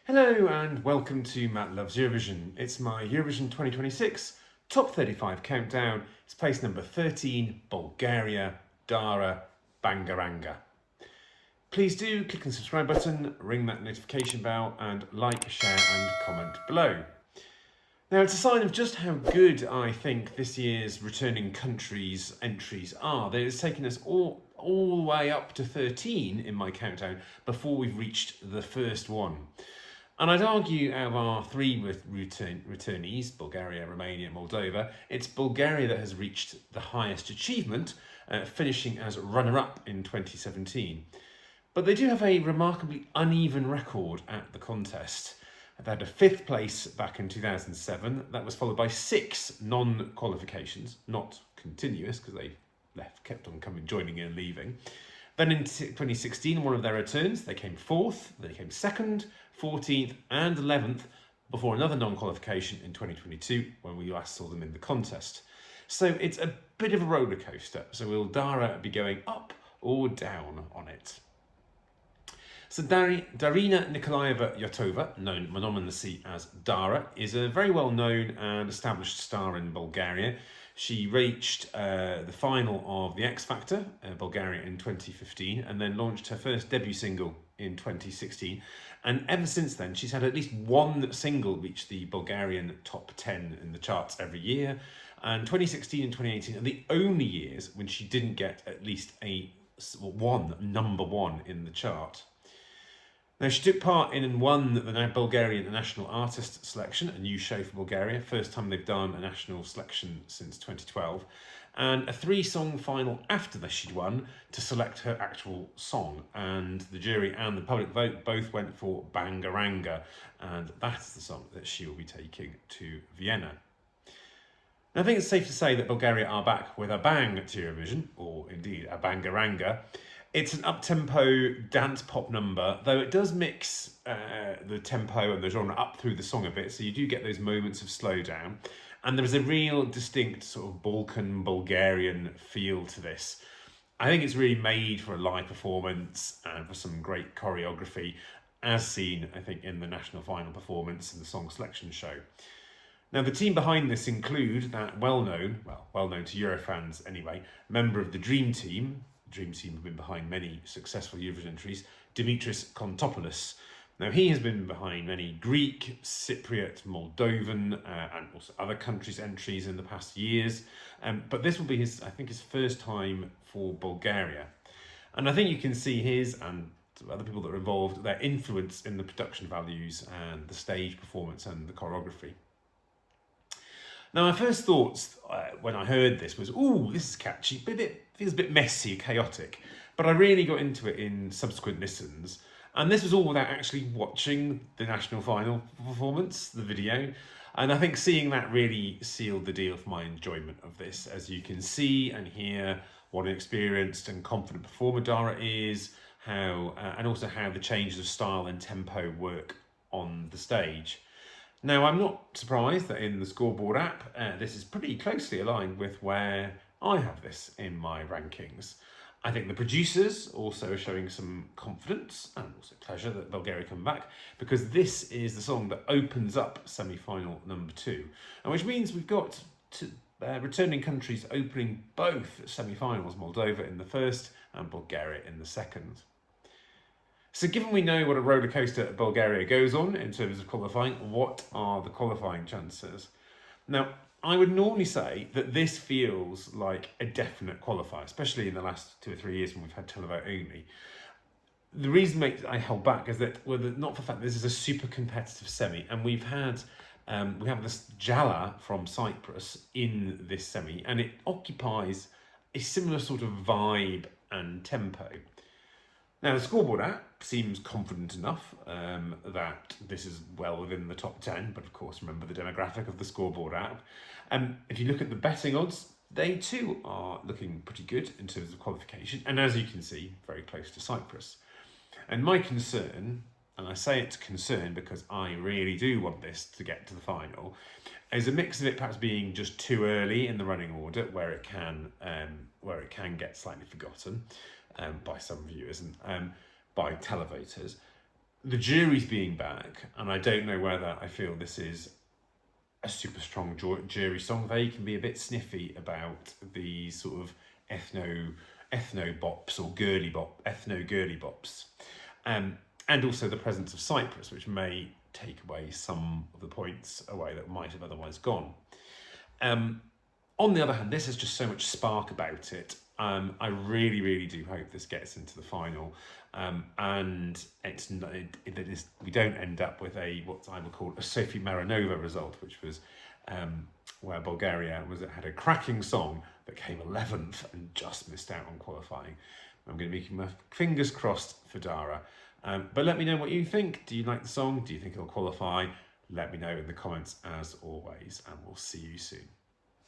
Hello and welcome to Matt Loves Eurovision. It's my Eurovision 2026 Top 35 countdown. It's place number 13, Bulgaria, DARA, Bangaranga. Please do click the subscribe button, ring that notification bell and like, share and comment below. Now it's a sign of just how good I think this year's returning countries' entries are. It's taken us all the way up to 13 in my countdown before we've reached the first one. And I'd argue out of our three returnees, Bulgaria, Romania, Moldova, it's Bulgaria that has reached the highest achievement, finishing as runner-up in 2017. But they do have a remarkably uneven record at the contest. They had a 5th place back in 2007. That was followed by 6 non-qualifications, not continuous because they kept on joining in and leaving. Then in 2016, one of their returns, they came 4th, they came 2nd, 14th and 11th before another non-qualification in 2022 when we last saw them in the contest. So it's a bit of a roller coaster. So will DARA be going up or down on it? So Darina Nikolaeva Yotova, known anonymously as DARA, is a very well-known and established star in Bulgaria. She reached the final of the X Factor, Bulgaria, in 2015, and then launched her first debut single in 2016. And ever since then, she's had at least one single reach the Bulgarian top 10 in the charts every year. And 2016 and 2018 are the only years when she didn't get at least number one in the chart. Now, she took part in and won the Bulgarian National Artist Selection, a new show for Bulgaria, first time they've done a national selection since 2012, and a 3-song final after that she'd won to select her actual song. And the jury and the public vote both went for Bangaranga, and that's the song that she will be taking to Vienna. Now, I think it's safe to say that Bulgaria are back with a bang to Eurovision, or indeed a Bangaranga. It's an up-tempo dance pop number, though it does mix the tempo and the genre up through the song a bit, so you do get those moments of slowdown. And there's a real distinct sort of Bulgarian feel to this. I think it's really made for a live performance and for some great choreography, as seen, I think, in the national final performance and the song selection show. Now, the team behind this include that well-known to Eurofans anyway, member of the Dream Team. Dream Team have been behind many successful Eurovision entries, Dimitris Kontopoulos. Now, he has been behind many Greek, Cypriot, Moldovan, and also other countries' entries in the past years. But this will be his first time for Bulgaria. And I think you can see his and other people that are involved, their influence in the production values and the stage performance and the choreography. Now, my first thoughts when I heard this was, ooh, this is catchy, but it feels a bit messy, chaotic. But I really got into it in subsequent listens. And this was all without actually watching the national final performance, the video. And I think seeing that really sealed the deal for my enjoyment of this. As you can see and hear what an experienced and confident performer Dara is, and also how the changes of style and tempo work on the stage. Now, I'm not surprised that in the scoreboard app, this is pretty closely aligned with where I have this in my rankings. I think the producers also are showing some confidence and also pleasure that Bulgaria come back, because this is the song that opens up semi-final number 2, and which means we've got returning countries opening both semi-finals, Moldova in the first and Bulgaria in the second. So given we know what a roller coaster Bulgaria goes on in terms of qualifying, what are the qualifying chances? Now, I would normally say that this feels like a definite qualifier, especially in the last 2 or 3 years when we've had televote only. The reason I held back is that, not for the fact that this is a super competitive semi, and we have this Jala from Cyprus in this semi, and it occupies a similar sort of vibe and tempo. Now, the scoreboard app seems confident enough that this is well within the top 10, but of course, remember the demographic of the scoreboard app. If you look at the betting odds, they too are looking pretty good in terms of qualification, and as you can see, very close to Cyprus. And my concern, and I say it's concern because I really do want this to get to the final, is a mix of it perhaps being just too early in the running order, where it can get slightly forgotten by some viewers and by televoters, the jury's being back, and I don't know whether I feel this is a super strong jury song. They can be a bit sniffy about the sort of ethno bops or ethno girly bops, and also the presence of Cyprus, which may take away some of the points away that might have otherwise gone. On the other hand, this has just so much spark about it. I really do hope this gets into the final, and we don't end up with what I would call a Sophie Maranova result, which was where Bulgaria had a cracking song that came 11th and just missed out on qualifying. I'm going to be keeping my fingers crossed for DARA. But let me know what you think. Do you like the song? Do you think it'll qualify? Let me know in the comments as always, and we'll see you soon.